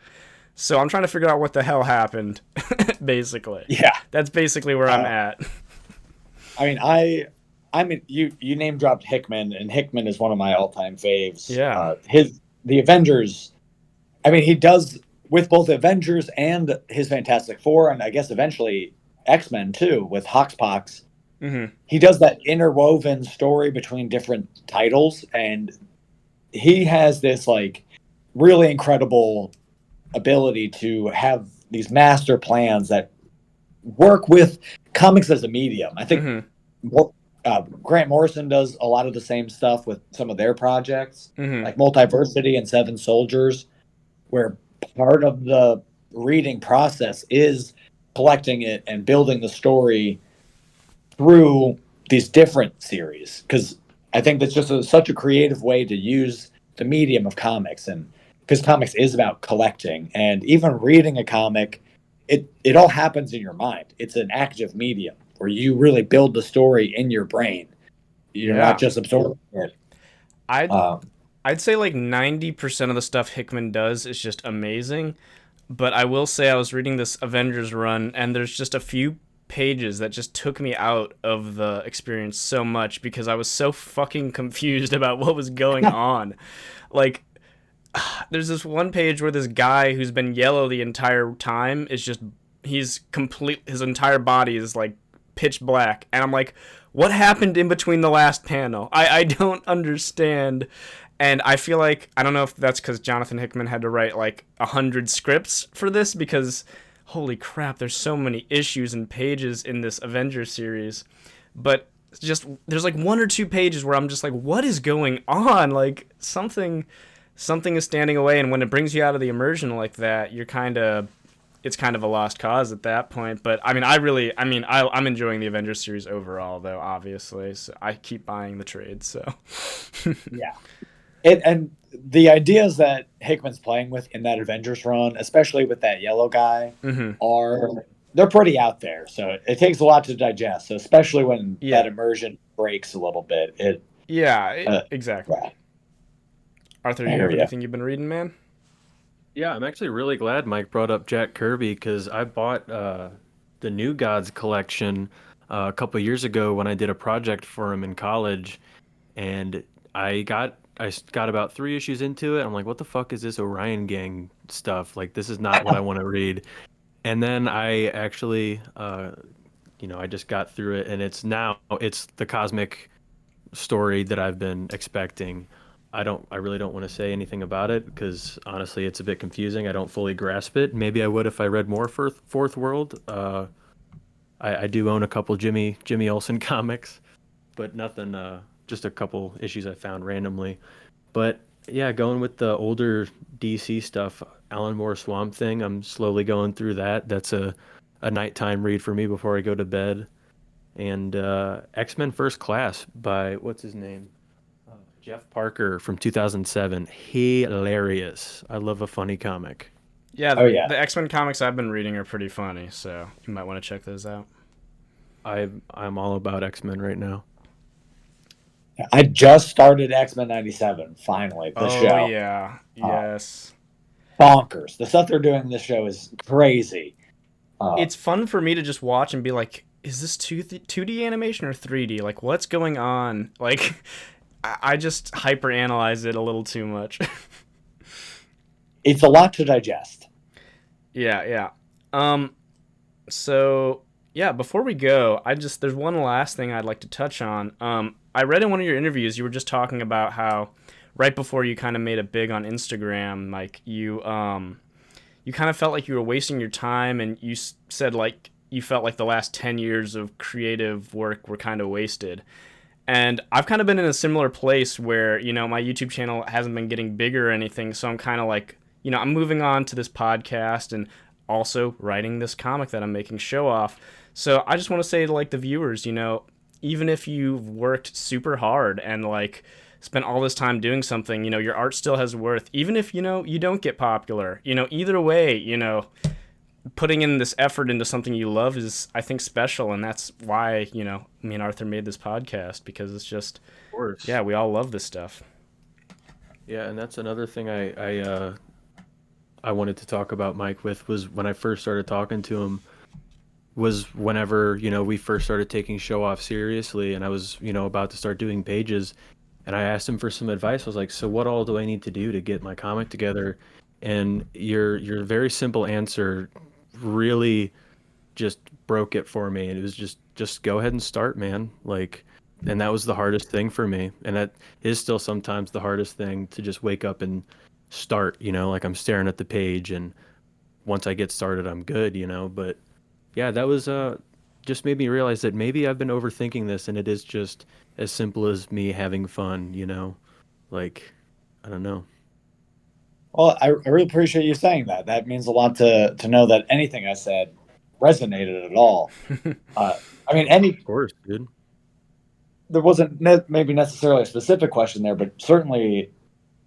So I'm trying to figure out what the hell happened, basically. Yeah, that's basically where I'm at. I mean, you name dropped Hickman, and Hickman is one of my all-time faves. Yeah, the Avengers. I mean, he does with both Avengers and his Fantastic Four, and I guess eventually X-Men too with Hoxpox. Mm-hmm. He does that interwoven story between different titles, and he has this like really incredible ability to have these master plans that work with comics as a medium. I think Grant Morrison does a lot of the same stuff with some of their projects, like Multiversity and Seven Soldiers, where part of the reading process is collecting it and building the story through these different series. Because I think that's just such a creative way to use the medium of comics, and because comics is about collecting, and even reading a comic it all happens in your mind. It's an active medium where you really build the story in your brain. You're not Yeah. just absorbing it. I'd Um, I'd say like 90% of the stuff Hickman does is just amazing. But I will say I was reading this Avengers run, and there's just a few pages that just took me out of the experience so much because I was so fucking confused about what was going on. Like, there's this one page where this guy who's been yellow the entire time is just, his entire body is like pitch black. And I'm like, what happened in between the last panel? I don't understand. And I feel like, I don't know if that's because Jonathan Hickman had to write like 100 scripts for this, because holy crap, there's so many issues and pages in this Avengers series. But just, there's like one or two pages where I'm just like, what is going on? Like, something is standing away, and when it brings you out of the immersion like that, it's kind of a lost cause at that point. But I mean, I'm enjoying the Avengers series overall, though, obviously. So I keep buying the trade. So yeah. And the ideas that Hickman's playing with in that Avengers run, especially with that yellow guy, they're pretty out there. So it takes a lot to digest. So especially when that immersion breaks a little bit. Exactly. Yeah. Arthur, you have anything you've been reading, man? Yeah, I'm actually really glad Mike brought up Jack Kirby, because I bought the New Gods collection a couple years ago when I did a project for him in college, and I got about 3 issues into it. I'm like, what the fuck is this Orion Gang stuff? Like, this is not what I want to read. And then I actually, I just got through it, and it's the cosmic story that I've been expecting. I really don't want to say anything about it because honestly, it's a bit confusing. I don't fully grasp it. Maybe I would if I read more for Fourth World. I do own a couple Jimmy Olsen comics, but nothing. Just a couple issues I found randomly. But yeah, going with the older DC stuff, Alan Moore Swamp Thing. I'm slowly going through that. That's a nighttime read for me before I go to bed. And X-Men First Class by what's his name? Jeff Parker from 2007. Hilarious. I love a funny comic. Yeah, the X-Men comics I've been reading are pretty funny, so you might want to check those out. I'm all about X-Men right now. I just started X-Men 97, finally, the show. Oh, yeah. Yes. Bonkers. The stuff they're doing in this show is crazy. It's fun for me to just watch and be like, is this 2D animation or 3D? Like, what's going on? Like, I just hyper-analyze it a little too much. It's a lot to digest. Yeah. So, yeah, before we go, there's one last thing I'd like to touch on. I read in one of your interviews, you were just talking about how right before you kind of made it big on Instagram, like, you kind of felt like you were wasting your time, and you said, like, you felt like the last 10 years of creative work were kind of wasted. And I've kind of been in a similar place where, my YouTube channel hasn't been getting bigger or anything. So I'm kind of like, I'm moving on to this podcast and also writing this comic that I'm making show off. So I just want to say to like the viewers, even if you've worked super hard and like spent all this time doing something, your art still has worth. Even if, you don't get popular, either way, putting in this effort into something you love is, I think, special. And that's why, me and Arthur made this podcast, because it's just, of course. Yeah, we all love this stuff. Yeah, and that's another thing I wanted to talk about Mike with, was when I first started talking to him, was whenever, we first started taking show off seriously, and I was, about to start doing pages, and I asked him for some advice. I was like, so what all do I need to do to get my comic together? And your very simple answer really just broke it for me. And it was just go ahead and start, man. Like, and that was the hardest thing for me. And that is still sometimes the hardest thing, to just wake up and start, like I'm staring at the page, and once I get started, I'm good, but yeah, that was, just made me realize that maybe I've been overthinking this, and it is just as simple as me having fun, like, I don't know. Well, I really appreciate you saying that. That means a lot to know that anything I said resonated at all. Of course, dude. There wasn't maybe necessarily a specific question there, but certainly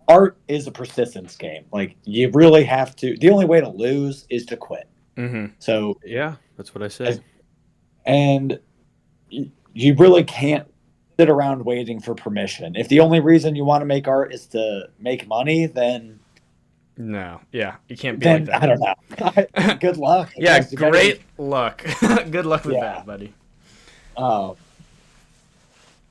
art is a persistence game. Like, you really have to. The only way to lose is to quit. Mm-hmm. So, Yeah, that's what I say. and you really can't sit around waiting for permission. If the only reason you want to make art is to make money, No, yeah, you can't be like then that. I don't know. Good luck. I Yeah, guess you better. great luck. Good luck with Yeah. that, buddy. Um,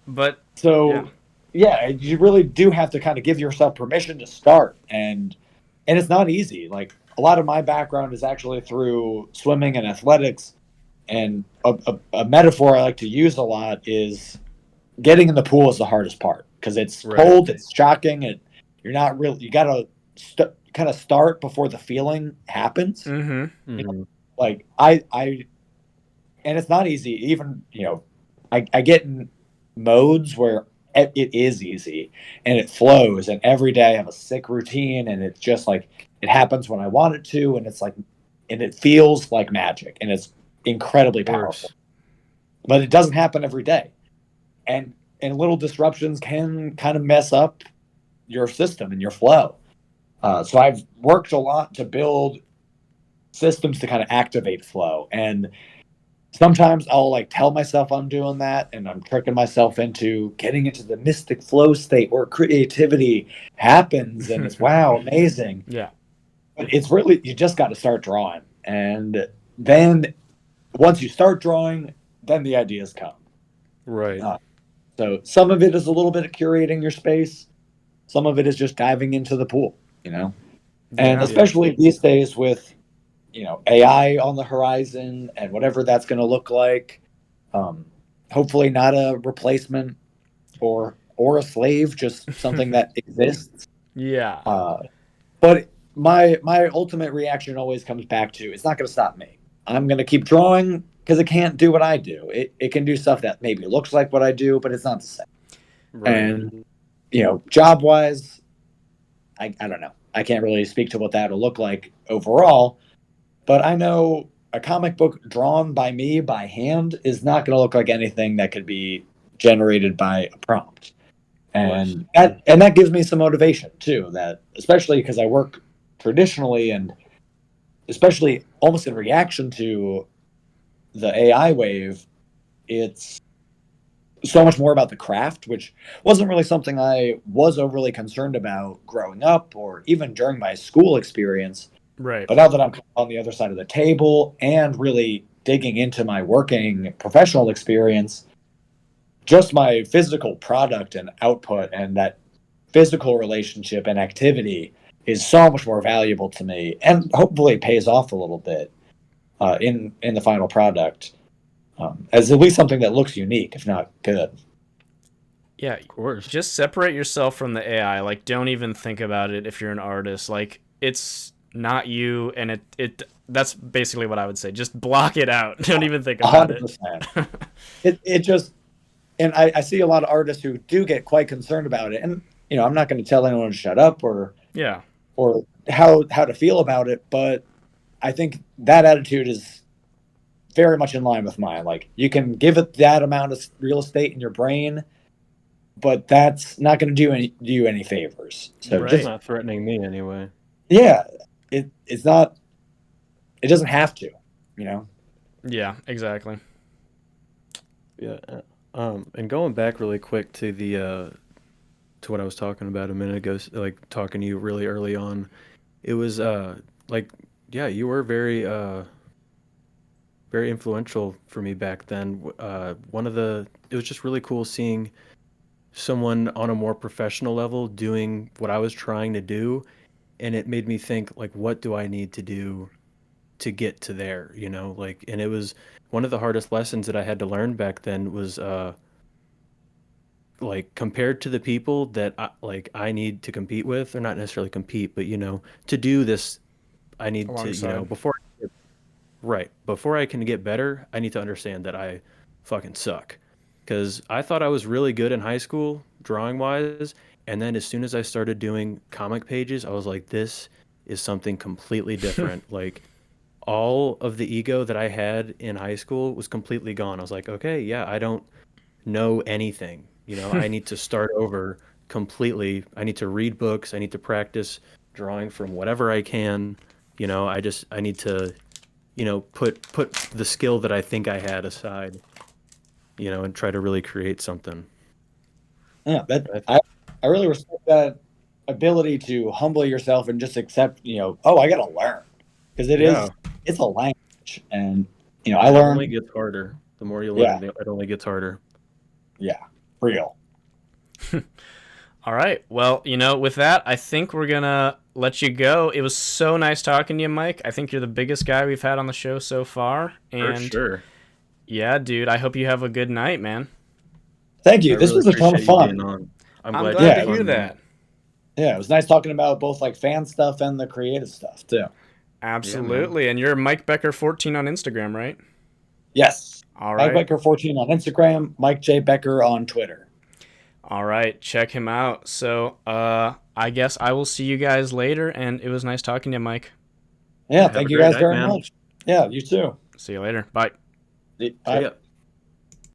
But yeah. so yeah, you really do have to kind of give yourself permission to start, and it's not easy. Like a lot of my background is actually through swimming and athletics, and a metaphor I like to use a lot is getting in the pool is the hardest part because it's Right. cold, it's shocking, you're not really. You gotta kind of start before the feeling happens. Mm-hmm. You know, Mhm. like I and it's not easy. Even I get in modes where it is easy and it flows, and every day I have a sick routine, and it's just like it happens when I want it to, and it's like, and it feels like magic, and it's incredibly Of powerful. course. But it doesn't happen every day, and little disruptions can kind of mess up your system and your flow. So I've worked a lot to build systems to kind of activate flow, and sometimes I'll like tell myself I'm doing that, and I'm tricking myself into getting into the mystic flow state where creativity happens, and it's wow, amazing. Yeah. But it's really, you just got to start drawing, and then once you start drawing, then the ideas come. Right. Uh, so some of it is a little bit of curating your space, some of it is just diving into the pool, and Yeah. Yeah. especially these days with AI on the horizon and whatever that's going to look like. Um, Hopefully, not a replacement or a slave, just something that exists. Yeah. Uh, but my ultimate reaction always comes back to it's not going to stop me. I'm going to keep drawing because it can't do what I do. It can do stuff that maybe looks like what I do, but it's not the same. Right. And job wise, I don't know. I can't really speak to what that'll look like overall, but I know a comic book drawn by me by hand is not going to look like anything that could be generated by a prompt. Of course. And that gives me some motivation too, that especially because I work traditionally, and especially almost in reaction to the AI wave, it's so much more about the craft, which wasn't really something I was overly concerned about growing up or even during my school experience. Right. But now that I'm on the other side of the table and really digging into my working professional experience, just my physical product and output and that physical relationship and activity is so much more valuable to me, and hopefully pays off a little bit in the final product, as at least something that looks unique, if not good. Yeah. Of course. Just separate yourself from the AI. Like, don't even think about it if you're an artist. Like, it's not you, and it. That's basically what I would say. Just block it out. Don't even think about it. 100%. It just, and I see a lot of artists who do get quite concerned about it, and I'm not going to tell anyone to shut up Yeah. or how to feel about it, but I think that attitude is very much in line with mine. Like, you can give it that amount of real estate in your brain, but that's not going to do you any favors. So Right. It's just, Right. not threatening me anyway. yeah, it's not. It doesn't have to, you know. Yeah. Exactly. Yeah. And going back really quick to the to what I was talking about a minute ago, like talking to you really early on, it was like yeah, you were very influential for me back then. One of the it was just really cool seeing someone on a more professional level doing what I was trying to do, and it made me think like, what do I need to do to get to there? Like, and it was one of the hardest lessons that I had to learn back then was like compared to the people that I need to compete with, or not necessarily compete, but to do this, I need to, Alongside. before I can get better, I need to understand that I fucking suck. Because I thought I was really good in high school, drawing wise. And then as soon as I started doing comic pages, I was like, this is something completely different. Like, all of the ego that I had in high school was completely gone. I was like, okay, yeah, I don't know anything. I need to start over completely. I need to read books. I need to practice drawing from whatever I can. I need to put the skill that I think I had aside, and try to really create something. Yeah, I really respect that ability to humble yourself and just accept, oh, I got to learn, because Yeah. it's a language, and I And it only learned. gets harder. The more you Yeah, learn, it only gets harder. yeah, real. All right. Well, with that, I think we're going to let you go. It was so nice talking to you, Mike. I think you're the biggest guy we've had on the show so far. For And sure. yeah, dude, I hope you have a good night, man. Thank I you. This really was a ton of appreciate you fun. being on. I'm I'm glad glad you to had Yeah, hear fun, man. that. yeah, it was nice talking about both like fan stuff and the creative stuff too. Yeah, man. Absolutely. And you're Mike Becker 14 on Instagram, right? Yes, All Mike right. Becker 14 on Instagram, Mike J Becker on Twitter. All right. Check him out. So, I guess I will see you guys later. And it was nice talking to you, Mike. Yeah, Yeah, have thank a you great guys night, very man. much. Yeah, you too. See you later. Bye. Bye. See ya.